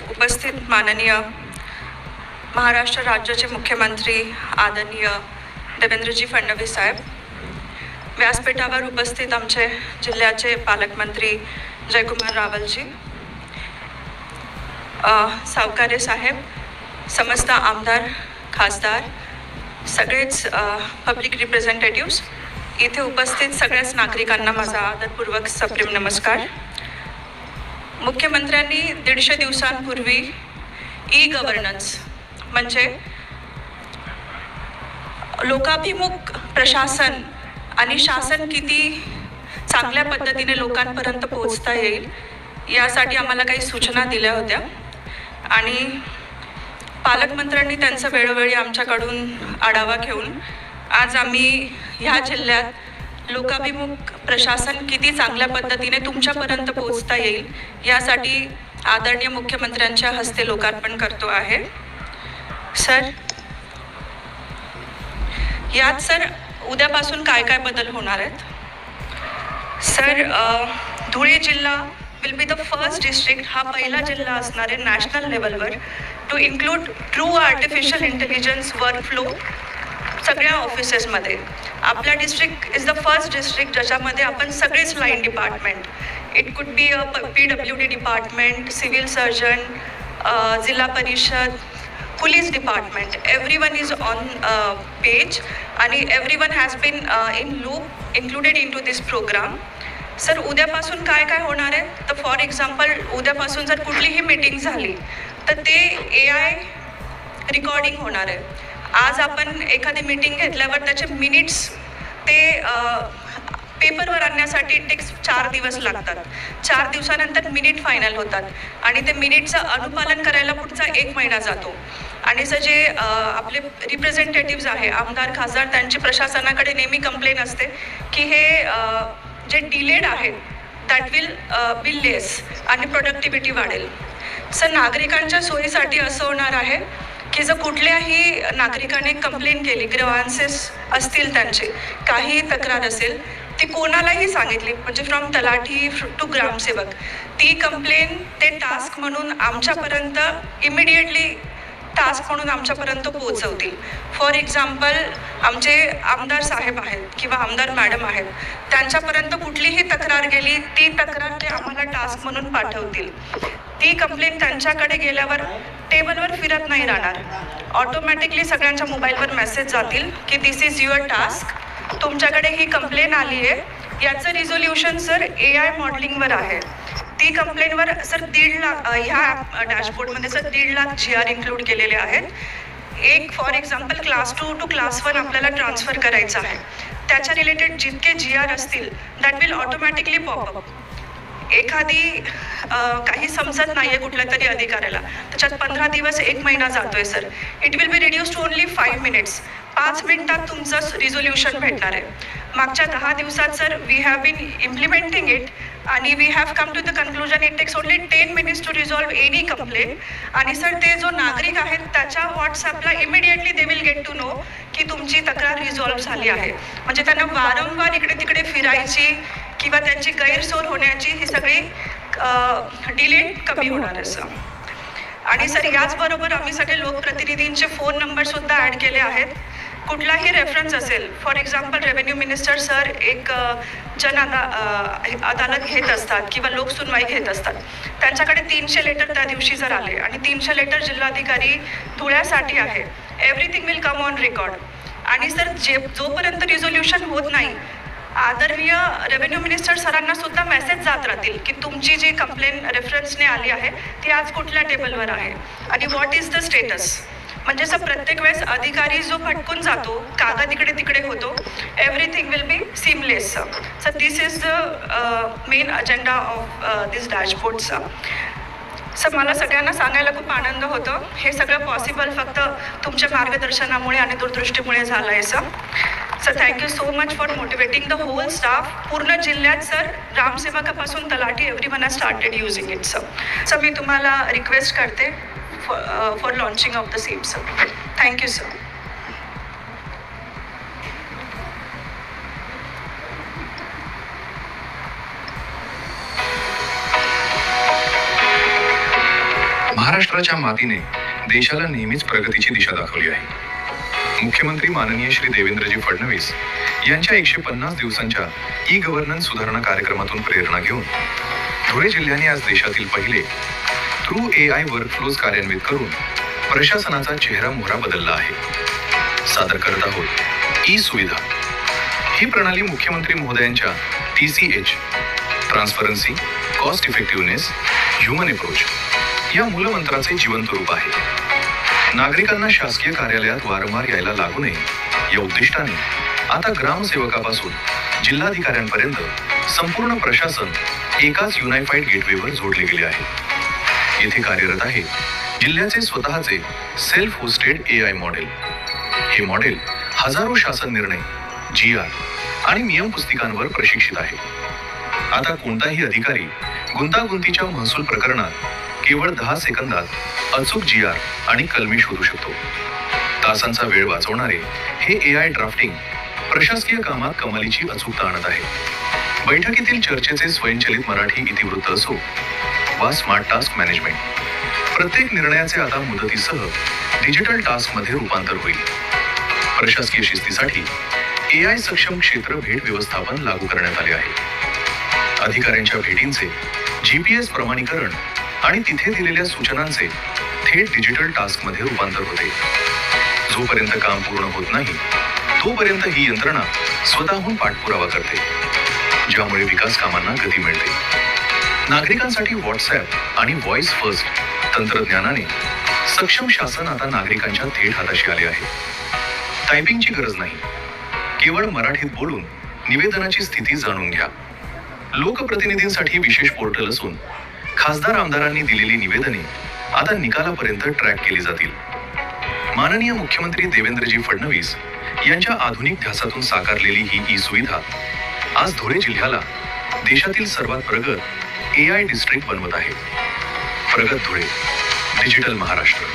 उपस्थित माननीय महाराष्ट्र राज्याचे मुख्यमंत्री आदरणीय देवेंद्रजी फडणवीस साहेब, व्यासपीठावर उपस्थित आमचे जिल्ह्याचे पालकमंत्री जयकुमार रावलजी, सावकारे साहेब, समस्त आमदार, खासदार, सगळेच पब्लिक रिप्रेझेंटेटिव्स, इथे उपस्थित सगळ्याच नागरिकांना माझा आदरपूर्वक सप्रेम नमस्कार. मुख्यमंत्र्यांनी 150 दिवसांपूर्वी ई-गव्हर्नन्स म्हणजे लोकाभिमुख प्रशासन आणि शासन किती चांगल्या पद्धतीने लोकांपर्यंत पोहोचता येईल यासाठी आम्हाला काही सूचना दिल्या होत्या आणि पालकमंत्र्यांनी त्यांचा वेळोवेळी आमच्याकडून आढावा घेऊन आज आम्ही ह्या जिल्ह्यात लोकाभिमुख प्रशासन किती चांगल्या पद्धतीने तुमच्यापर्यंत पोहोचता येईल यासाठी आदरणीय मुख्यमंत्र्यांच्या हस्ते लोकार्पण करतो आहे. सर, यात सर उद्यापासून काय काय बदल होणार आहेत? सर, धुळे जिल्हा will be the first district, हा पहिला जिल्हा असणार आहे नॅशनल लेवलवर to include true artificial intelligence workflow सगळ्या ऑफिसेसमध्ये. आपला district is the first district ज्याच्यामध्ये आपण सगळेच line department, it could be a PWD department, civil surgeon, Zilla Parishad, police department, everyone is on page and everyone has been in loop included into this program. Sir, उद्यापासून काय काय होणार आहे? तर for example उद्यापासून जर कुठलीही मीटिंग झाली तर ते AI रेकॉर्डिंग होणार आहे. आज आपण एखादी मीटिंग घेतल्यावर त्याचे मिनिट्स ते पेपरवर आणण्यासाठी टेक्स 4 दिवस लागतात. 4 दिवसानंतर मिनिट फायनल होतात आणि ते मिनिटचं अनुपालन करायला पुढचा 1 महिना जातो. आणि सर, जे आपले रिप्रेझेंटेटिव्ज आहे, आमदार, खासदार, त्यांची प्रशासनाकडे नेहमी कंप्लेन असते की हे जे डिलेड आहे दॅट विल बी लेस आणि प्रोडक्टिव्हिटी वाढेल. सर, नागरिकांच्या सोयीसाठी असं होणार आहे की जर कुठल्याही नागरिकाने कंप्लेन केली, ग्रीव्हन्सेस असतील, त्यांचे काही तक्रार असेल, ती कोणालाही सांगितली, म्हणजे फ्रॉम तलाठी टू ग्रामसेवक, ती कंप्लेन ते टास्क म्हणून आमच्यापर्यंत इमिडिएटली टास्क म्हणून आमच्यापर्यंत पोहोचवतील. फॉर एक्झाम्पल, आमचे आमदार साहेब आहेत किंवा आमदार मॅडम आहेत, त्यांच्यापर्यंत कुठलीही तक्रार गेली, ती तक्रार ते आम्हाला टास्क म्हणून पाठवतील. ती कंप्लेंट त्यांच्याकडे गेल्यावर टेबलवर फिरत नाही राहणार, ऑटोमॅटिकली सगळ्यांच्या मोबाईलवर मेसेज जातील की दिस इज युअर टास्क, तुमच्याकडे ही कंप्लेंट आली आहे. याचं रिझोल्युशन सर AI मॉडेलिंगवर आहे. ती कंप्लेंटवर सर 1.5 लाख, ह्या डॅशबोर्डमध्ये सर 1.5 लाख GR इन्क्लूड केलेले आहेत. एक for example class 2 to class 1 आपल्याला ट्रान्सफर करायचं आहे, त्याच्या रिलेटेड जितके GR असतील दॅट विल ऑटोमॅटिकली पॉपअप. एखादी काही समजत नाही आहे कुठल्या तरी अधिकाऱ्याला, त्याच्यात 15 दिवस 1 महिना जातोय sir, it will be reduce to only 5 minutes. 5 मिनिटात तुमचं रिझोल्युशन भेटणार आहे. मागच्या 10 दिवसात sir we have been implementing it आणि we have come to the conclusion it takes only 10 minutes to resolve any complaint. आणि सर, ते जो नागरिक आहेत त्याच्या व्हॉट्सॲपला immediately they will get to know की तुमची तक्रार रिझॉल्व झाली आहे. म्हणजे त्यांना वारंवार इकडे तिकडे फिरायची किंवा त्यांची गैरसोय होण्याची ही सगळी डिले कमी होणार आहे सर. आणि सर, याचबरोबर आम्ही सगळे लोकप्रतिनिधींचे फोन नंबरसुद्धा ॲड केले आहेत. कुठलाही रेफरन्स असेल, for example revenue minister sir एक अदालत घेत असतात किंवा लोकसुनवाई घेत असतात, त्यांच्याकडे 300 लेटर त्या दिवशी जर आले आणि 300 लेटर जिल्हाधिकारी धुळ्यासाठी आहे, everything will come on record. आणि सर, जोपर्यंत रिझोल्युशन होत नाही, आदरणीय रेव्हेन्यू मिनिस्टर सरांना सुद्धा मेसेज जात राहतील की तुमची जी कंप्लेन रेफरन्सने आली आहे ती आज कुठल्या टेबलवर आहे आणि व्हॉट इज द स्टेटस. म्हणजे सर, प्रत्येक वेळेस अधिकारी जो भटकून जातो, कागद इकडे तिकडे होतो, everything will be seamless. Sir, this is the main agenda of this dashboard. Sir, मला सगळ्यांना सांगायला खूप आनंद होतो, हे सगळं पॉसिबल फक्त तुमच्या मार्गदर्शनामुळे आणि दूरदृष्टीमुळे झालं आहे sir. Sir, thank you so much for motivating the whole staff. पूर्ण जिल्ह्यात सर ग्रामसेवकापासून तलाठी everyone has started using it sir. Sir, मी तुम्हाला रिक्वेस्ट करते for launching of the same sir. Thank you sir. महाराष्ट्राच्या मातीने देशाला नेहमीच प्रगतीची दिशा दाखवली आहे. मुख्यमंत्री माननीय श्री देवेंद्रजी फडणवीस यांच्या 150 दिवसांच्या ई गव्हर्नन्स सुधारणा कार्यक्रमातून प्रेरणा घेऊन धुळे जिल्ह्याने आज देशातील पहिले थ्रू AI वर्कफ्लोज कार्यान्वित करून प्रशासनाचा चेहरा मोहरा बदलला आहे. सादर करत आहोत ई सुविधा. ही प्रणाली मुख्यमंत्री महोदयांच्या TCH transparency, cost effectiveness, human approach या मूलमंत्राचे जिवंत रूप आहे. नागरिकांना शासकीय कार्यालयात वारंवार यायला लागू नये या उद्दिष्टाने आता ग्रामसेवकापासून जिल्हाधिकाऱ्यांपर्यंत संपूर्ण प्रशासन एकाच युनायफाईड गेटवेवर जोडले गेले आहे. येथे कार्यरत आहे जिल्ह्याचे स्वतःचे सेल्फ होस्टेड AI मॉडेल. हे मॉडेल हजारो शासन निर्णय, GR आणि नियम पुस्तिकांवर प्रशिक्षित आहे. आता कोणताही अधिकारी गुंतागुंतीच्या महसूल प्रकरणात केवळ 10 सेकंदात अचूक GR आणि कलमी शोधू शकतो. तासांचा वेळ वाचवणारे हे AI ड्राफ्टिंग प्रशासकीय कामात कमालीची अचूकता आणत आहे. बैठकीतील चर्चेचे स्वयंचलित मराठी इतिवृत्त असो वा स्मार्ट टास्क मॅनेजमेंट, प्रत्येक निर्णयाचे आता मुदतीसह डिजिटल टास्कमध्ये रूपांतर होईल. प्रशासकीय शिस्तीसाठी AI सक्षम क्षेत्र भेट व्यवस्थापन लागू करण्यात आले आहे. अधिकाऱ्यांच्या भेटींचे GPS प्रमाणीकरण आणि तिथे दिलेल्या सूचनांचे थेट डिजिटल टास्कमध्ये रूपांतर होते. जोपर्यंत काम पूर्ण होत नाही तोपर्यंत ही यंत्रणा स्वतःहून पाठपुरावा करते, ज्यामुळे विकास कामांना गती मिळते. नागरिकांसाठी WhatsApp आणि व्हॉइस फर्स्ट तंत्रज्ञानाने सक्षम शासन आता नागरिकांच्या थेट हाताशी आले आहे. टायपिंगची गरज नाही, केवळ मराठीत बोलून निवेदनाची स्थिती जाणून घ्या. लोकप्रतिनिधींसाठी विशेष पोर्टल असून खासदार आमदारांनी दिलेली निवेदने आता निकालापर्यंत ट्रॅक केली जातील. माननीय मुख्यमंत्री देवेंद्रजी फडणवीस यांच्या आधुनिक ध्यासातून साकारलेली ही ई सुविधा आज धुळे जिल्ह्याला देशातील सर्वात प्रगत AI डिस्ट्रिक्ट बनवत आहे. प्रगत धुळे, डिजिटल महाराष्ट्र.